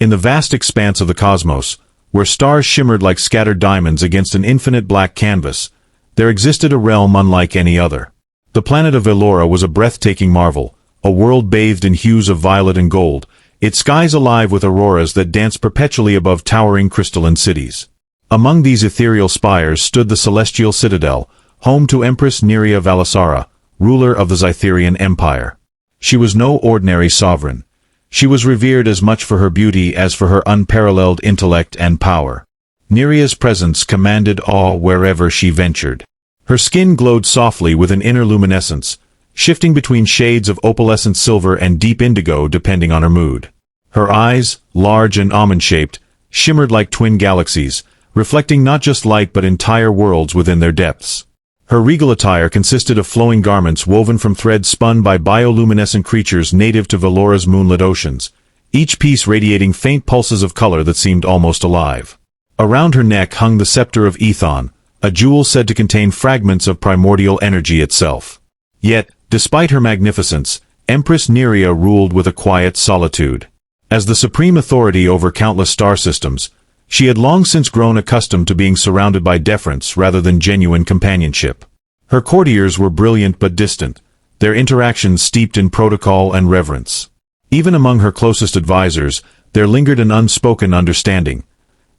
In the vast expanse of the cosmos, where stars shimmered like scattered diamonds against an infinite black canvas, there existed a realm unlike any other. The planet of Velora was a breathtaking marvel, a world bathed in hues of violet and gold, its skies alive with auroras that danced perpetually above towering crystalline cities. Among these ethereal spires stood the celestial citadel, home to Empress Neria Valisara, ruler of the Zytherian Empire. She was no ordinary sovereign. She was revered as much for her beauty as for her unparalleled intellect and power. Neria's presence commanded awe wherever she ventured. Her skin glowed softly with an inner luminescence, shifting between shades of opalescent silver and deep indigo depending on her mood. Her eyes, large and almond-shaped, shimmered like twin galaxies, reflecting not just light but entire worlds within their depths. Her regal attire consisted of flowing garments woven from threads spun by bioluminescent creatures native to Velora's moonlit oceans, each piece radiating faint pulses of color that seemed almost alive. Around her neck hung the scepter of Ethon, a jewel said to contain fragments of primordial energy itself. Yet, despite her magnificence, Empress Neria ruled with a quiet solitude. As the supreme authority over countless star systems, she had long since grown accustomed to being surrounded by deference rather than genuine companionship. Her courtiers were brilliant but distant, their interactions steeped in protocol and reverence. Even among her closest advisors, there lingered an unspoken understanding.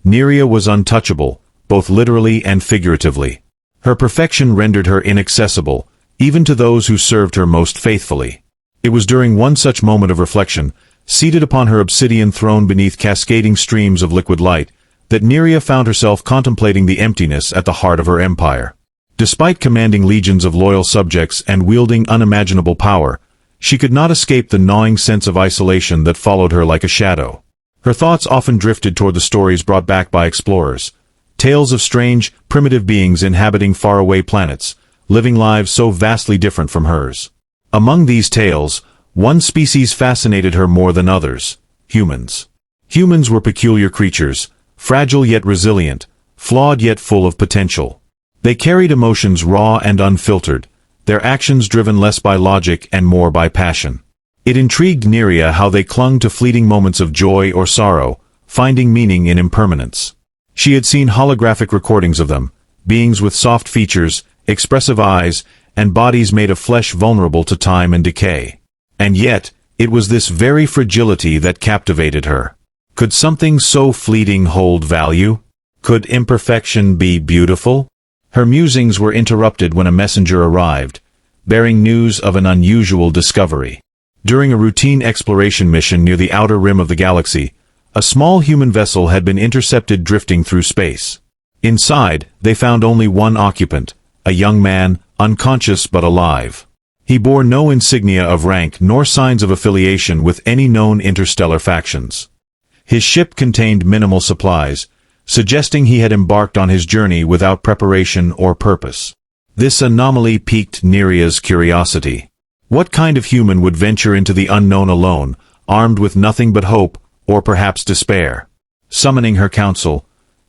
Neria was untouchable, both literally and figuratively. Her perfection rendered her inaccessible, even to those who served her most faithfully. It was during one such moment of reflection, seated upon her obsidian throne beneath cascading streams of liquid light, that Neria found herself contemplating the emptiness at the heart of her empire. Despite commanding legions of loyal subjects and wielding unimaginable power, she could not escape the gnawing sense of isolation that followed her like a shadow. Her thoughts often drifted toward the stories brought back by explorers, tales of strange, primitive beings inhabiting faraway planets, living lives so vastly different from hers. Among these tales, one species fascinated her more than others: humans. Humans were peculiar creatures, fragile yet resilient, flawed yet full of potential. They carried emotions raw and unfiltered, their actions driven less by logic and more by passion. It intrigued Neria how they clung to fleeting moments of joy or sorrow, finding meaning in impermanence. She had seen holographic recordings of them, beings with soft features, expressive eyes, and bodies made of flesh vulnerable to time and decay. And yet, it was this very fragility that captivated her. Could something so fleeting hold value? Could imperfection be beautiful? Her musings were interrupted when a messenger arrived, bearing news of an unusual discovery. During a routine exploration mission near the outer rim of the galaxy, a small human vessel had been intercepted drifting through space. Inside, they found only one occupant, a young man, unconscious but alive. He bore no insignia of rank nor signs of affiliation with any known interstellar factions. His ship contained minimal supplies, suggesting he had embarked on his journey without preparation or purpose. This anomaly piqued Neria's curiosity. What kind of human would venture into the unknown alone, armed with nothing but hope, or perhaps despair? Summoning her council,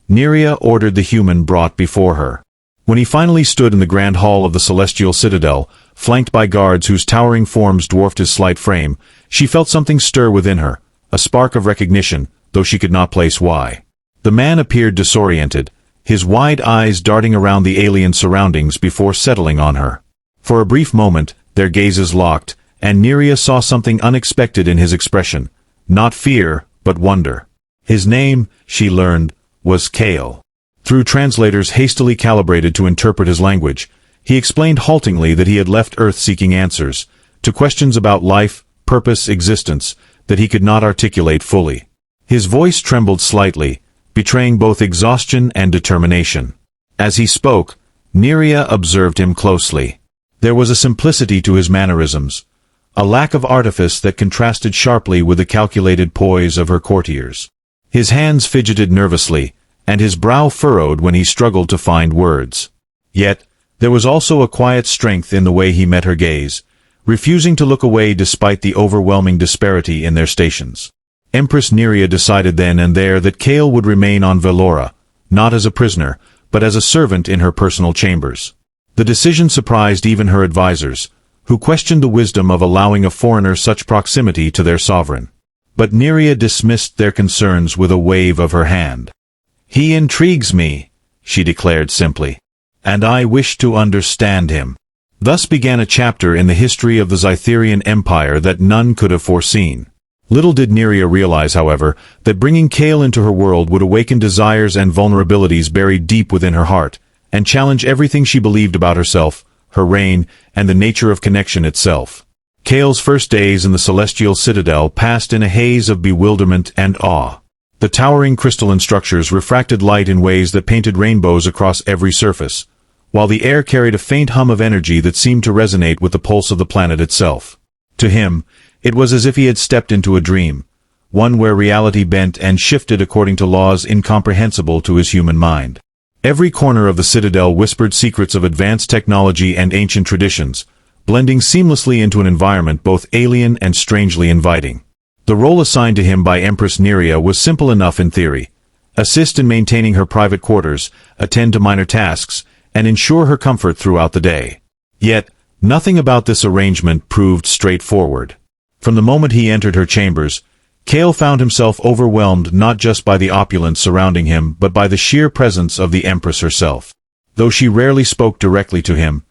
Neria ordered the human brought before her. When he finally stood in the grand hall of the celestial citadel, flanked by guards whose towering forms dwarfed his slight frame, she felt something stir within her, a spark of recognition, though she could not place why. The man appeared disoriented, his wide eyes darting around the alien surroundings before settling on her. For a brief moment, their gazes locked, and Neria saw something unexpected in his expression, not fear, but wonder. His name, she learned, was Kale. Through translators hastily calibrated to interpret his language, he explained haltingly that he had left Earth seeking answers, to questions about life, purpose, existence, that he could not articulate fully. His voice trembled slightly, betraying both exhaustion and determination. As he spoke, Neria observed him closely. There was a simplicity to his mannerisms, a lack of artifice that contrasted sharply with the calculated poise of her courtiers. His hands fidgeted nervously, and his brow furrowed when he struggled to find words. Yet, there was also a quiet strength in the way he met her gaze, refusing to look away despite the overwhelming disparity in their stations. Empress Neria decided then and there that Kale would remain on Velora, not as a prisoner, but as a servant in her personal chambers. The decision surprised even her advisors, who questioned the wisdom of allowing a foreigner such proximity to their sovereign. But Nerea dismissed their concerns with a wave of her hand. "He intrigues me," she declared simply, "and I wish to understand him." Thus began a chapter in the history of the Zytherian Empire that none could have foreseen. Little did Nerea realize, however, that bringing Kale into her world would awaken desires and vulnerabilities buried deep within her heart, and challenge everything she believed about herself, her reign, and the nature of connection itself. Kale's first days in the celestial citadel passed in a haze of bewilderment and awe. The towering crystalline structures refracted light in ways that painted rainbows across every surface, while the air carried a faint hum of energy that seemed to resonate with the pulse of the planet itself. To him, it was as if he had stepped into a dream, one where reality bent and shifted according to laws incomprehensible to his human mind. Every corner of the citadel whispered secrets of advanced technology and ancient traditions, blending seamlessly into an environment both alien and strangely inviting. The role assigned to him by Empress Nerea was simple enough in theory: assist in maintaining her private quarters, attend to minor tasks, and ensure her comfort throughout the day. Yet, nothing about this arrangement proved straightforward. From the moment he entered her chambers, Kale found himself overwhelmed not just by the opulence surrounding him but by the sheer presence of the Empress herself. Though she rarely spoke directly to him,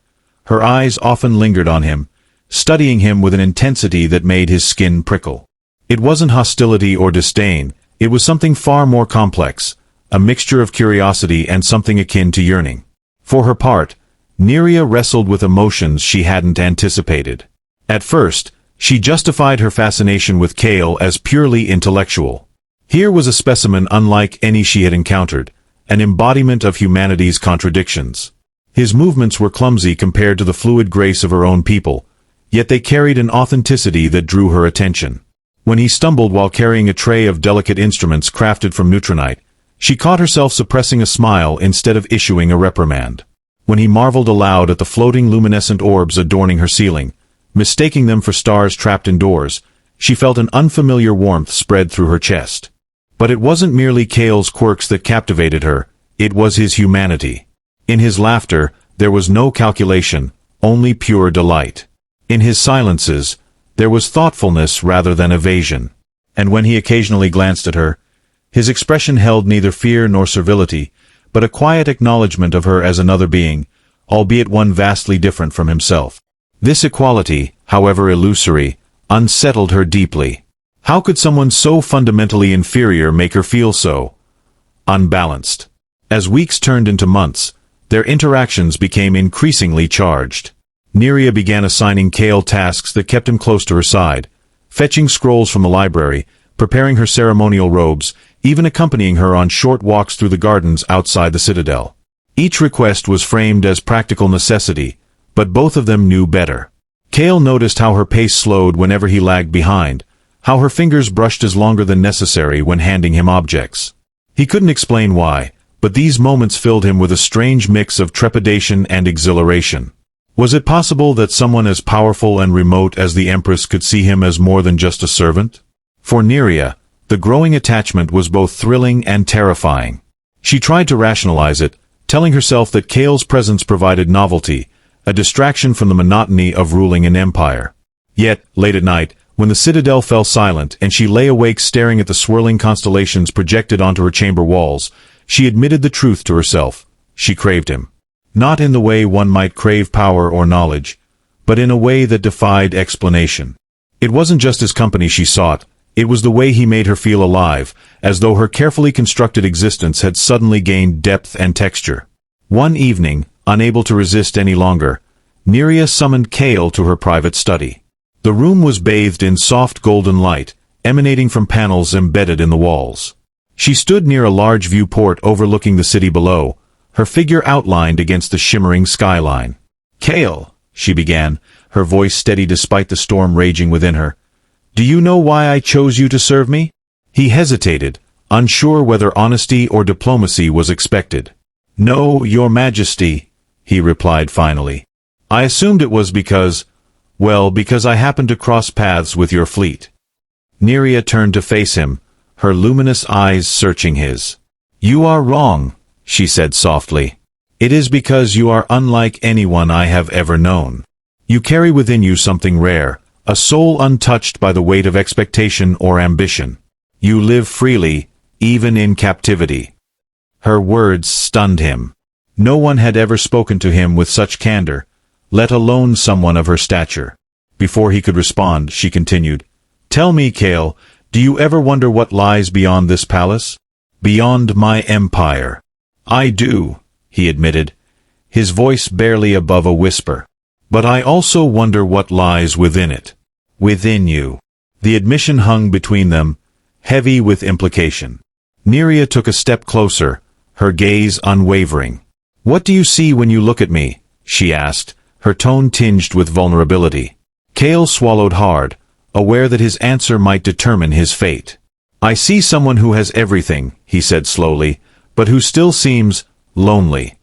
her eyes often lingered on him, studying him with an intensity that made his skin prickle. It wasn't hostility or disdain, it was something far more complex, a mixture of curiosity and something akin to yearning. For her part, Nerea wrestled with emotions she hadn't anticipated. At first, she justified her fascination with Kale as purely intellectual. Here was a specimen unlike any she had encountered, an embodiment of humanity's contradictions. His movements were clumsy compared to the fluid grace of her own people, yet they carried an authenticity that drew her attention. When he stumbled while carrying a tray of delicate instruments crafted from neutronite, she caught herself suppressing a smile instead of issuing a reprimand. When he marveled aloud at the floating luminescent orbs adorning her ceiling, mistaking them for stars trapped indoors, she felt an unfamiliar warmth spread through her chest. But it wasn't merely Kale's quirks that captivated her, it was his humanity. In his laughter, there was no calculation, only pure delight. In his silences, there was thoughtfulness rather than evasion. And when he occasionally glanced at her, his expression held neither fear nor servility, but a quiet acknowledgement of her as another being, albeit one vastly different from himself. This equality, however illusory, unsettled her deeply. How could someone so fundamentally inferior make her feel so unbalanced? As weeks turned into months, their interactions became increasingly charged. Nerea began assigning Kale tasks that kept him close to her side, fetching scrolls from the library, preparing her ceremonial robes, even accompanying her on short walks through the gardens outside the citadel. Each request was framed as practical necessity, but both of them knew better. Kale noticed how her pace slowed whenever he lagged behind, how her fingers brushed as longer than necessary when handing him objects. He couldn't explain why, but these moments filled him with a strange mix of trepidation and exhilaration. Was it possible that someone as powerful and remote as the Empress could see him as more than just a servant? For Nerea, the growing attachment was both thrilling and terrifying. She tried to rationalize it, telling herself that Kale's presence provided novelty, a distraction from the monotony of ruling an empire. Yet, late at night, when the citadel fell silent and she lay awake staring at the swirling constellations projected onto her chamber walls, she admitted the truth to herself: she craved him. Not in the way one might crave power or knowledge, but in a way that defied explanation. It wasn't just his company she sought, it was the way he made her feel alive, as though her carefully constructed existence had suddenly gained depth and texture. One evening, unable to resist any longer, Nerea summoned Kale to her private study. The room was bathed in soft golden light, emanating from panels embedded in the walls. She stood near a large viewport overlooking the city below, her figure outlined against the shimmering skyline. "Kale," she began, her voice steady despite the storm raging within her, "do you know why I chose you to serve me?" He hesitated, unsure whether honesty or diplomacy was expected. "No, Your Majesty," he replied finally. "I assumed it was because I happened to cross paths with your fleet." Nerea turned to face him, her luminous eyes searching his. "You are wrong," she said softly. "It is because you are unlike anyone I have ever known. You carry within you something rare, a soul untouched by the weight of expectation or ambition. You live freely, even in captivity. Her words stunned him. No one had ever spoken to him with such candor, let alone someone of her stature. Before he could respond, she continued, "Tell me, Kale, do you ever wonder what lies beyond this palace? Beyond my empire?" "I do," he admitted, his voice barely above a whisper. "But I also wonder what lies within it. Within you." The admission hung between them, heavy with implication. Neria took a step closer, her gaze unwavering. "What do you see when you look at me?" she asked, her tone tinged with vulnerability. Kale swallowed hard, aware that his answer might determine his fate. "I see someone who has everything," he said slowly, "but who still seems lonely."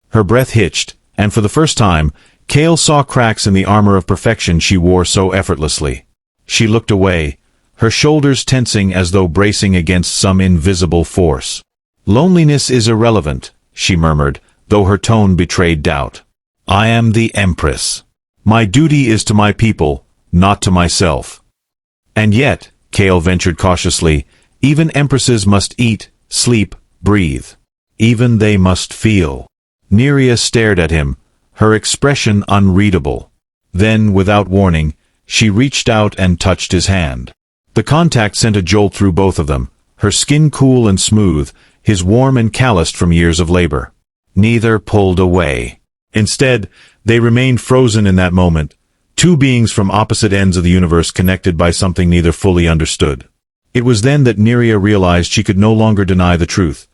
Her breath hitched, and for the first time, Kale saw cracks in the armor of perfection she wore so effortlessly. She looked away, her shoulders tensing as though bracing against some invisible force. "Loneliness is irrelevant," she murmured, though her tone betrayed doubt. "I am the Empress. My duty is to my people, not to myself." "And yet," Kale ventured cautiously, "even empresses must eat, sleep, breathe. Even they must feel." Neria stared at him, her expression unreadable. Then, without warning, she reached out and touched his hand. The contact sent a jolt through both of them, her skin cool and smooth, his warm and calloused from years of labor. Neither pulled away. Instead, they remained frozen in that moment, two beings from opposite ends of the universe connected by something neither fully understood. It was then that Neria realized she could no longer deny the truth.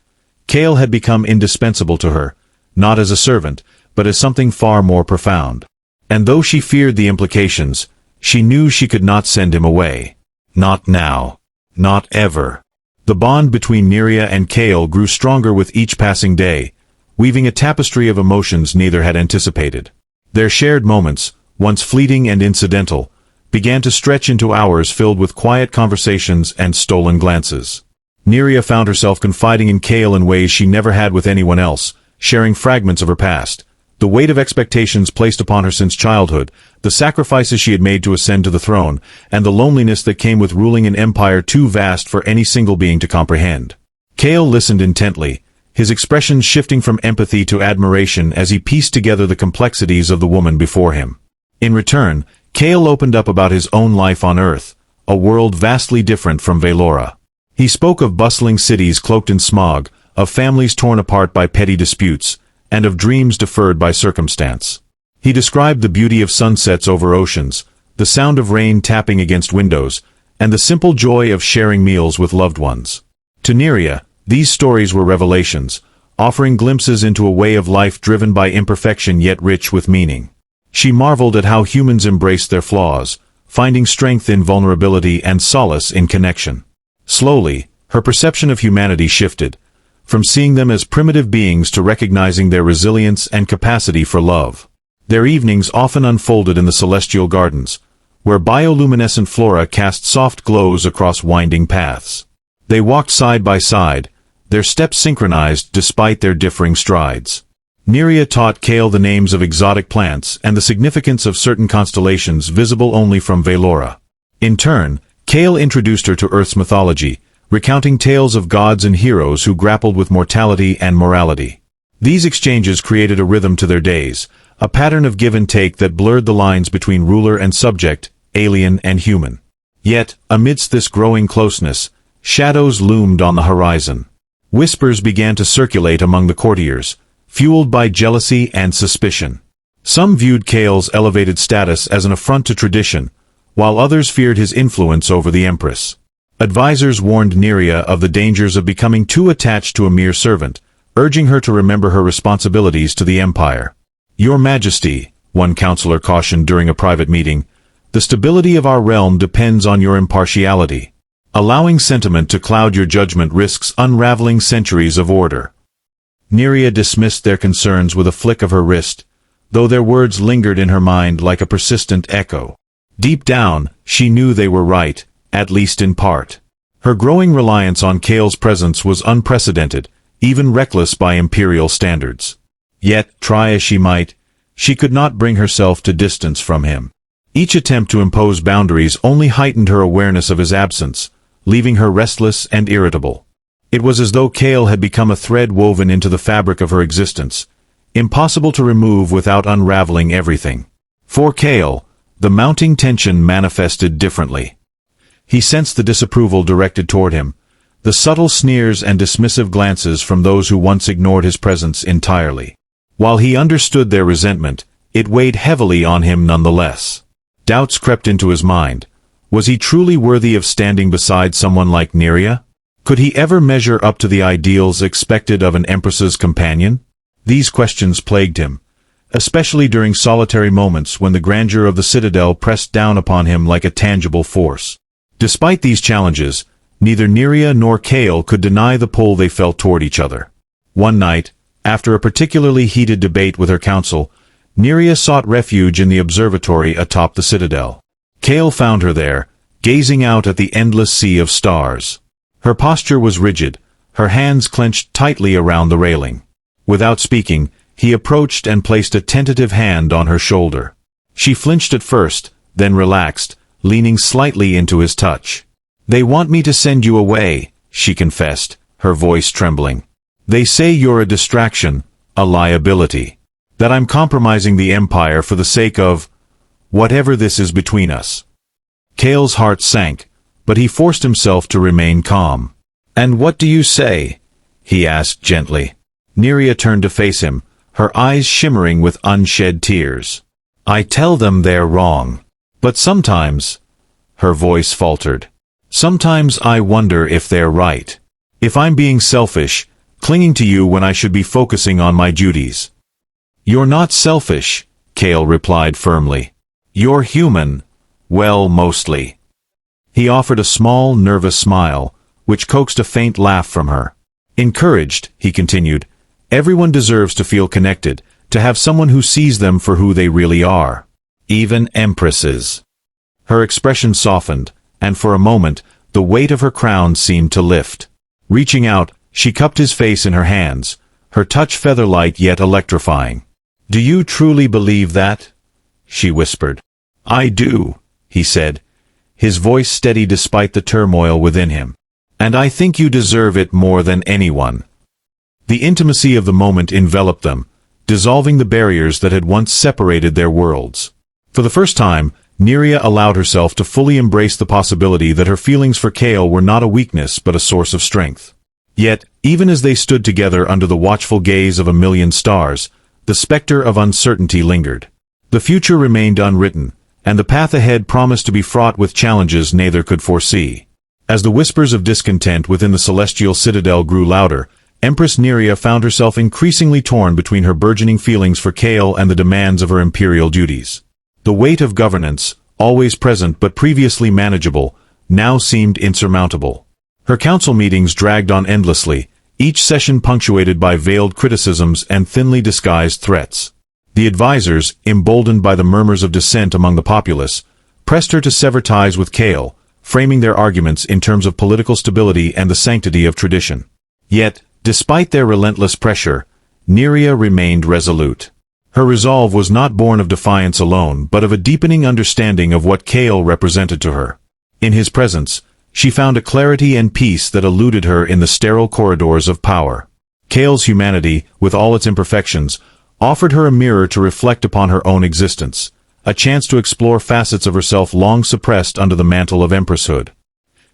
Kale had become indispensable to her, not as a servant, but as something far more profound. And though she feared the implications, she knew she could not send him away. Not now. Not ever. The bond between Neria and Kale grew stronger with each passing day, weaving a tapestry of emotions neither had anticipated. Their shared moments, once fleeting and incidental, began to stretch into hours filled with quiet conversations and stolen glances. Neria found herself confiding in Kale in ways she never had with anyone else, sharing fragments of her past, the weight of expectations placed upon her since childhood, the sacrifices she had made to ascend to the throne, and the loneliness that came with ruling an empire too vast for any single being to comprehend. Kale listened intently, his expression shifting from empathy to admiration as he pieced together the complexities of the woman before him. In return, Kale opened up about his own life on Earth, a world vastly different from Velora. He spoke of bustling cities cloaked in smog, of families torn apart by petty disputes, and of dreams deferred by circumstance. He described the beauty of sunsets over oceans, the sound of rain tapping against windows, and the simple joy of sharing meals with loved ones. To Neria, these stories were revelations, offering glimpses into a way of life driven by imperfection yet rich with meaning. She marveled at how humans embraced their flaws, finding strength in vulnerability and solace in connection. Slowly, her perception of humanity shifted, from seeing them as primitive beings to recognizing their resilience and capacity for love. Their evenings often unfolded in the celestial gardens, where bioluminescent flora cast soft glows across winding paths. They walked side by side, their steps synchronized despite their differing strides. Neria taught Kale the names of exotic plants and the significance of certain constellations visible only from Velora. In turn, Kale introduced her to Earth's mythology, recounting tales of gods and heroes who grappled with mortality and morality. These exchanges created a rhythm to their days, a pattern of give and take that blurred the lines between ruler and subject, alien and human. Yet, amidst this growing closeness, shadows loomed on the horizon. Whispers began to circulate among the courtiers, fueled by jealousy and suspicion. Some viewed Kale's elevated status as an affront to tradition, while others feared his influence over the Empress. Advisors warned Neria of the dangers of becoming too attached to a mere servant, urging her to remember her responsibilities to the empire. "Your Majesty," one counselor cautioned during a private meeting, "the stability of our realm depends on your impartiality. Allowing sentiment to cloud your judgment risks unraveling centuries of order." Neria dismissed their concerns with a flick of her wrist, though their words lingered in her mind like a persistent echo. Deep down, she knew they were right, at least in part. Her growing reliance on Kale's presence was unprecedented, even reckless by imperial standards. Yet, try as she might, she could not bring herself to distance from him. Each attempt to impose boundaries only heightened her awareness of his absence, leaving her restless and irritable. It was as though Kale had become a thread woven into the fabric of her existence, impossible to remove without unraveling everything. For Kale, the mounting tension manifested differently. He sensed the disapproval directed toward him, the subtle sneers and dismissive glances from those who once ignored his presence entirely. While he understood their resentment, it weighed heavily on him nonetheless. Doubts crept into his mind. Was he truly worthy of standing beside someone like Neria? Could he ever measure up to the ideals expected of an Empress's companion? These questions plagued him, especially during solitary moments when the grandeur of the citadel pressed down upon him like a tangible force. Despite these challenges, neither Neria nor Kale could deny the pull they felt toward each other. One night, after a particularly heated debate with her council, Neria sought refuge in the observatory atop the citadel. Kale found her there, gazing out at the endless sea of stars. Her posture was rigid, her hands clenched tightly around the railing. Without speaking, he approached and placed a tentative hand on her shoulder. She flinched at first, then relaxed, leaning slightly into his touch. "They want me to send you away," she confessed, her voice trembling. "They say you're a distraction, a liability. That I'm compromising the Empire for the sake of whatever this is between us." Kale's heart sank, but he forced himself to remain calm. "And what do you say?" he asked gently. Neria turned to face him, her eyes shimmering with unshed tears. "I tell them they're wrong. But sometimes," her voice faltered, "sometimes I wonder if they're right. If I'm being selfish, clinging to you when I should be focusing on my duties." "You're not selfish," Kale replied firmly. "You're human. Well, mostly." He offered a small, nervous smile, which coaxed a faint laugh from her. "Encouraged," he continued, "everyone deserves to feel connected, to have someone who sees them for who they really are. Even empresses." Her expression softened, and for a moment, the weight of her crown seemed to lift. Reaching out, she cupped his face in her hands, her touch feather-light yet electrifying. "Do you truly believe that?" she whispered. "I do," he said, his voice steady despite the turmoil within him. "And I think you deserve it more than anyone." The intimacy of the moment enveloped them, dissolving the barriers that had once separated their worlds. For the first time, Neria allowed herself to fully embrace the possibility that her feelings for Kale were not a weakness but a source of strength. Yet, even as they stood together under the watchful gaze of a million stars, the specter of uncertainty lingered. The future remained unwritten, and the path ahead promised to be fraught with challenges neither could foresee. As the whispers of discontent within the celestial citadel grew louder, Empress Neria found herself increasingly torn between her burgeoning feelings for Kale and the demands of her imperial duties. The weight of governance, always present but previously manageable, now seemed insurmountable. Her council meetings dragged on endlessly, each session punctuated by veiled criticisms and thinly disguised threats. The advisors, emboldened by the murmurs of dissent among the populace, pressed her to sever ties with Kale, framing their arguments in terms of political stability and the sanctity of tradition. Yet, despite their relentless pressure, Neria remained resolute. Her resolve was not born of defiance alone, but of a deepening understanding of what Kale represented to her. In his presence, she found a clarity and peace that eluded her in the sterile corridors of power. Kale's humanity, with all its imperfections, offered her a mirror to reflect upon her own existence, a chance to explore facets of herself long suppressed under the mantle of empresshood.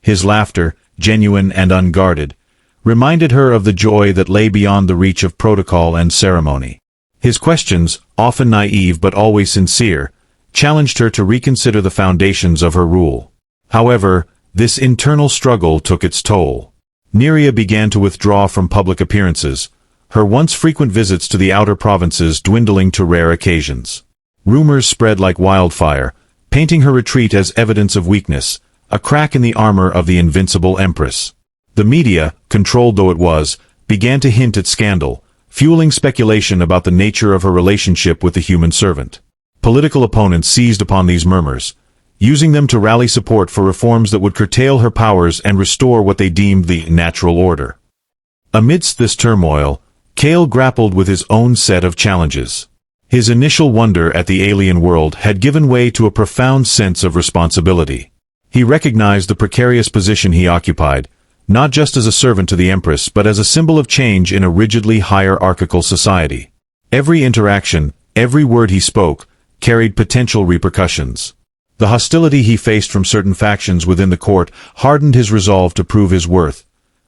His laughter, genuine and unguarded, reminded her of the joy that lay beyond the reach of protocol and ceremony. His questions, often naive but always sincere, challenged her to reconsider the foundations of her rule. However, this internal struggle took its toll. Neria began to withdraw from public appearances, her once frequent visits to the outer provinces dwindling to rare occasions. Rumors spread like wildfire, painting her retreat as evidence of weakness, a crack in the armor of the invincible Empress. The media, controlled though it was, began to hint at scandal, fueling speculation about the nature of her relationship with the human servant. Political opponents seized upon these murmurs, using them to rally support for reforms that would curtail her powers and restore what they deemed the natural order. Amidst this turmoil, Kale grappled with his own set of challenges. His initial wonder at the alien world had given way to a profound sense of responsibility. He recognized the precarious position he occupied, not just as a servant to the Empress but as a symbol of change in a rigidly hierarchical society. Every interaction, every word he spoke, carried potential repercussions. The hostility he faced from certain factions within the court hardened his resolve to prove his worth,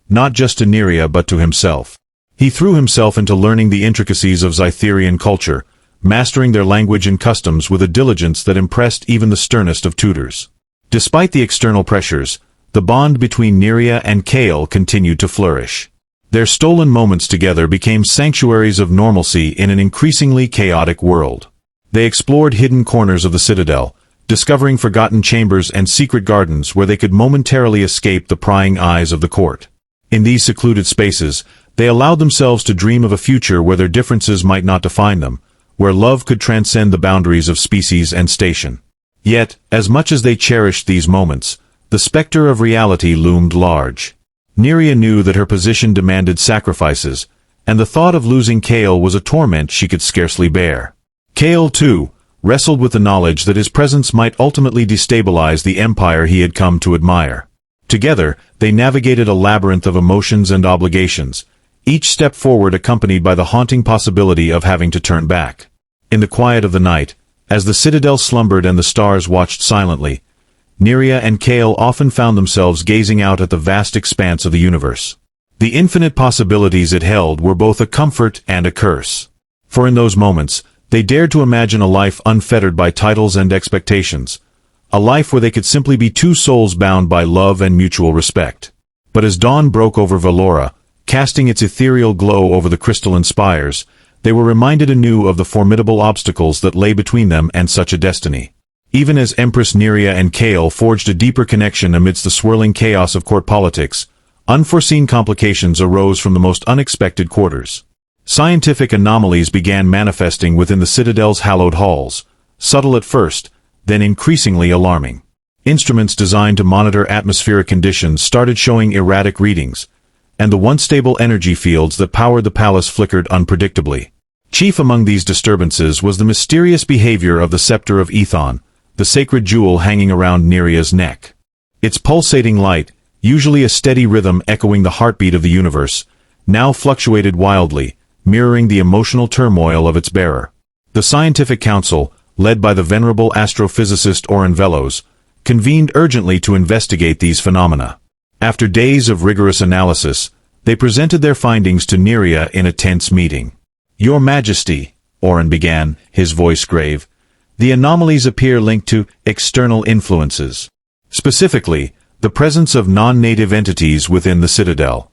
not just to Neria but to himself. He threw himself into learning the intricacies of Zytherian culture, mastering their language and customs with a diligence that impressed even the sternest of tutors. Despite the external pressures, the bond between Neria and Kale continued to flourish. Their stolen moments together became sanctuaries of normalcy in an increasingly chaotic world. They explored hidden corners of the citadel, discovering forgotten chambers and secret gardens where they could momentarily escape the prying eyes of the court. In these secluded spaces, they allowed themselves to dream of a future where their differences might not define them, where love could transcend the boundaries of species and station. Yet, as much as they cherished these moments, the specter of reality loomed large. Neria knew that her position demanded sacrifices, and the thought of losing Kale was a torment she could scarcely bear. Kale, too, wrestled with the knowledge that his presence might ultimately destabilize the empire he had come to admire. Together, they navigated a labyrinth of emotions and obligations, each step forward accompanied by the haunting possibility of having to turn back. In the quiet of the night, as the citadel slumbered and the stars watched silently, Neria and Kale often found themselves gazing out at the vast expanse of the universe. The infinite possibilities it held were both a comfort and a curse. For in those moments, they dared to imagine a life unfettered by titles and expectations, a life where they could simply be two souls bound by love and mutual respect. But as dawn broke over Velora, casting its ethereal glow over the crystalline spires, they were reminded anew of the formidable obstacles that lay between them and such a destiny. Even as Empress Neria and Kale forged a deeper connection amidst the swirling chaos of court politics, unforeseen complications arose from the most unexpected quarters. Scientific anomalies began manifesting within the Citadel's hallowed halls, subtle at first, then increasingly alarming. Instruments designed to monitor atmospheric conditions started showing erratic readings, and the once stable energy fields that powered the palace flickered unpredictably. Chief among these disturbances was the mysterious behavior of the Scepter of Ethon, the sacred jewel hanging around Neria's neck. Its pulsating light, usually a steady rhythm echoing the heartbeat of the universe, now fluctuated wildly, mirroring the emotional turmoil of its bearer. The scientific council, led by the venerable astrophysicist Oren Velos, convened urgently to investigate these phenomena. After days of rigorous analysis, they presented their findings to Neria in a tense meeting. "Your Majesty," Oren began, his voice grave, "the anomalies appear linked to external influences. Specifically, the presence of non-native entities within the citadel."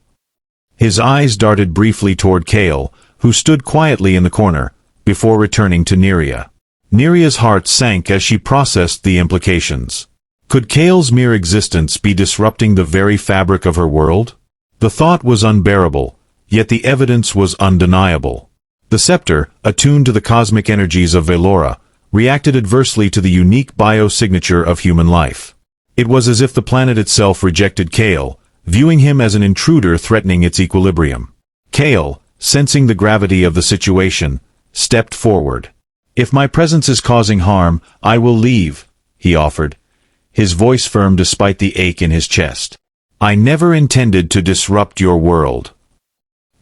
His eyes darted briefly toward Kale, who stood quietly in the corner, before returning to Neria. Neria's heart sank as she processed the implications. Could Kale's mere existence be disrupting the very fabric of her world? The thought was unbearable, yet the evidence was undeniable. The scepter, attuned to the cosmic energies of Velora, reacted adversely to the unique biosignature of human life. It was as if the planet itself rejected Kale, viewing him as an intruder threatening its equilibrium. Kale, sensing the gravity of the situation, stepped forward. "If my presence is causing harm, I will leave," he offered, his voice firm despite the ache in his chest. "I never intended to disrupt your world."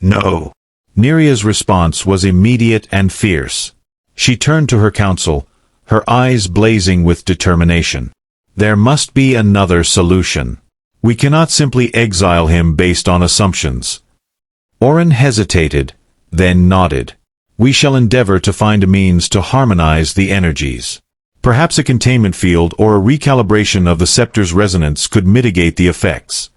"No." Neria's response was immediate and fierce. She turned to her council, her eyes blazing with determination. "There must be another solution. We cannot simply exile him based on assumptions." Oren hesitated, then nodded. "We shall endeavor to find a means to harmonize the energies. Perhaps a containment field or a recalibration of the scepter's resonance could mitigate the effects."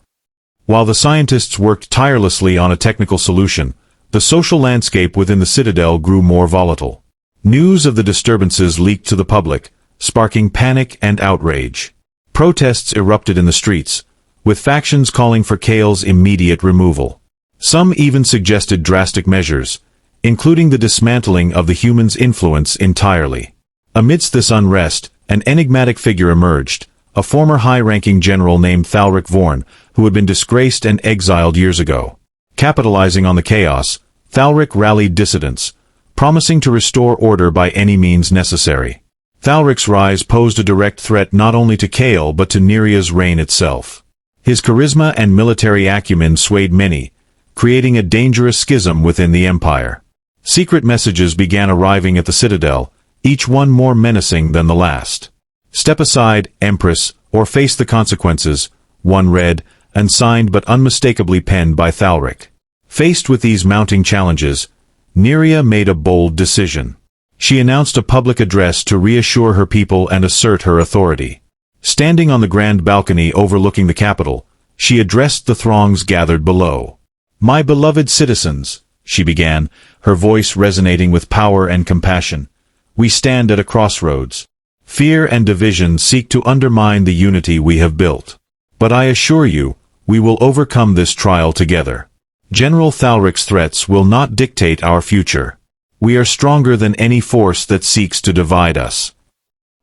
While the scientists worked tirelessly on a technical solution, the social landscape within the citadel grew more volatile. News of the disturbances leaked to the public, sparking panic and outrage. Protests erupted in the streets, with factions calling for Kale's immediate removal. Some even suggested drastic measures, including the dismantling of the human's influence entirely. Amidst this unrest, an enigmatic figure emerged, a former high-ranking general named Thalric Vorn, who had been disgraced and exiled years ago. Capitalizing on the chaos, Thalric rallied dissidents, promising to restore order by any means necessary. Thalric's rise posed a direct threat not only to Kale but to Neria's reign itself. His charisma and military acumen swayed many, creating a dangerous schism within the empire. Secret messages began arriving at the citadel, each one more menacing than the last. "Step aside, Empress, or face the consequences," one read, and signed but unmistakably penned by Thalric. Faced with these mounting challenges, Neria made a bold decision. She announced a public address to reassure her people and assert her authority. Standing on the grand balcony overlooking the capital, she addressed the throngs gathered below. "My beloved citizens," she began, her voice resonating with power and compassion, "we stand at a crossroads. Fear and division seek to undermine the unity we have built. But I assure you, we will overcome this trial together. General Thalric's threats will not dictate our future. We are stronger than any force that seeks to divide us."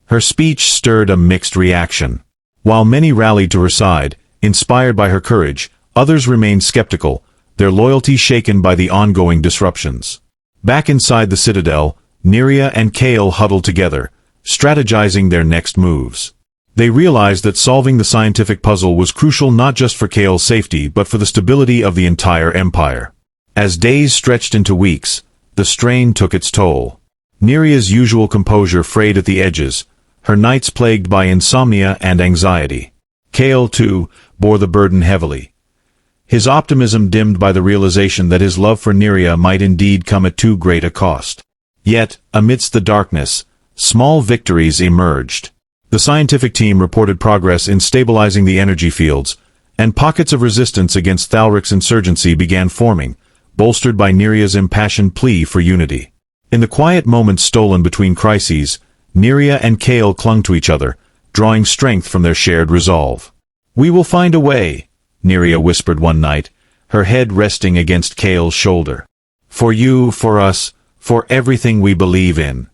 Her speech stirred a mixed reaction. While many rallied to her side, inspired by her courage, others remained skeptical, their loyalty shaken by the ongoing disruptions. Back inside the citadel, Neria and Kale huddled together, strategizing their next moves. They realized that solving the scientific puzzle was crucial not just for Kale's safety but for the stability of the entire empire. As days stretched into weeks, the strain took its toll. Neria's usual composure frayed at the edges, her nights plagued by insomnia and anxiety. Kale, too, bore the burden heavily. His optimism dimmed by the realization that his love for Neria might indeed come at too great a cost. Yet, amidst the darkness, small victories emerged. The scientific team reported progress in stabilizing the energy fields, and pockets of resistance against Thalric's insurgency began forming, bolstered by Neria's impassioned plea for unity. In the quiet moments stolen between crises, Neria and Kale clung to each other, drawing strength from their shared resolve. "We will find a way," Neria whispered one night, her head resting against Kale's shoulder. "For you, for us, for everything we believe in."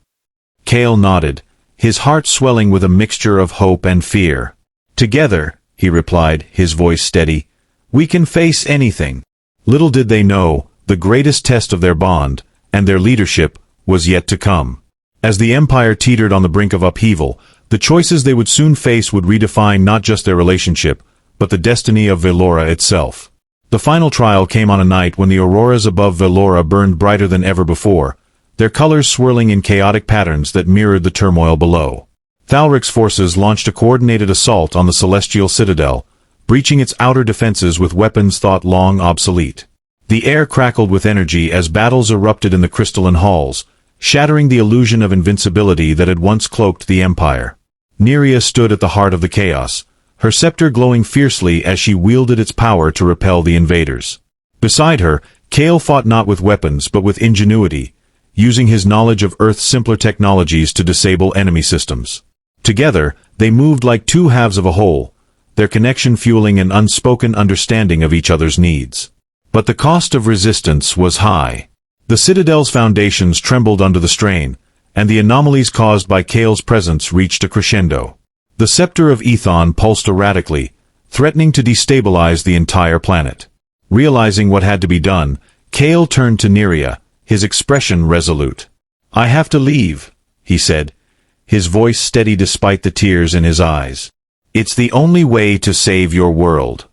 Kale nodded, his heart swelling with a mixture of hope and fear. "Together," he replied, his voice steady, "we can face anything." Little did they know, the greatest test of their bond, and their leadership, was yet to come. As the empire teetered on the brink of upheaval, the choices they would soon face would redefine not just their relationship, but the destiny of Velora itself. The final trial came on a night when the auroras above Velora burned brighter than ever before, their colors swirling in chaotic patterns that mirrored the turmoil below. Thalric's forces launched a coordinated assault on the celestial citadel, breaching its outer defenses with weapons thought long obsolete. The air crackled with energy as battles erupted in the crystalline halls, shattering the illusion of invincibility that had once cloaked the empire. Neria stood at the heart of the chaos, her scepter glowing fiercely as she wielded its power to repel the invaders. Beside her, Kale fought not with weapons but with ingenuity, using his knowledge of Earth's simpler technologies to disable enemy systems. Together, they moved like two halves of a whole, their connection fueling an unspoken understanding of each other's needs. But the cost of resistance was high. The citadel's foundations trembled under the strain, and the anomalies caused by Kale's presence reached a crescendo. The scepter of Ethon pulsed erratically, threatening to destabilize the entire planet. Realizing what had to be done, Kale turned to Neria, his expression resolute. "I have to leave," he said, his voice steady despite the tears in his eyes. "It's the only way to save your world."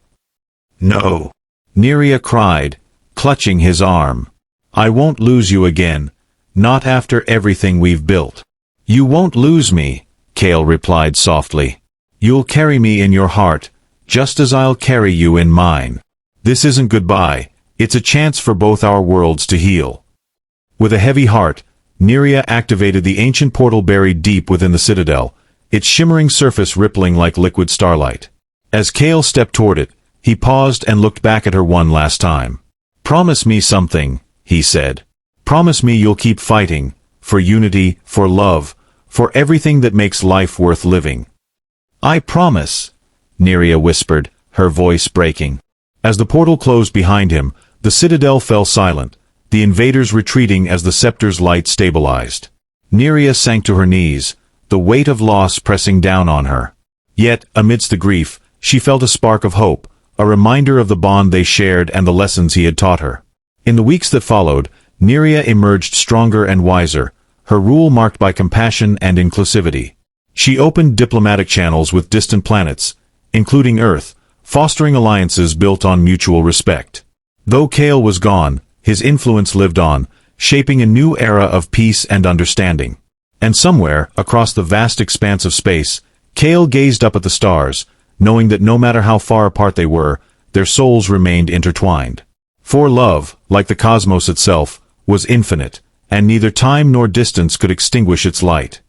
"No," Neria cried, clutching his arm. "I won't lose you again, not after everything we've built." "You won't lose me," Kale replied softly. "You'll carry me in your heart, just as I'll carry you in mine. This isn't goodbye, it's a chance for both our worlds to heal." With a heavy heart, Neria activated the ancient portal buried deep within the citadel, its shimmering surface rippling like liquid starlight. As Kale stepped toward it, he paused and looked back at her one last time. "Promise me something," he said. "Promise me you'll keep fighting, for unity, for love, for everything that makes life worth living." "I promise," Neria whispered, her voice breaking. As the portal closed behind him, the citadel fell silent, the invaders retreating as the scepter's light stabilized. Neria sank to her knees, the weight of loss pressing down on her. Yet, amidst the grief, she felt a spark of hope, a reminder of the bond they shared and the lessons he had taught her. In the weeks that followed, Nerea emerged stronger and wiser, her rule marked by compassion and inclusivity. She opened diplomatic channels with distant planets, including Earth, fostering alliances built on mutual respect. Though Kale was gone, his influence lived on, shaping a new era of peace and understanding. And somewhere, across the vast expanse of space, Kale gazed up at the stars, knowing that no matter how far apart they were, their souls remained intertwined. For love, like the cosmos itself, was infinite, and neither time nor distance could extinguish its light.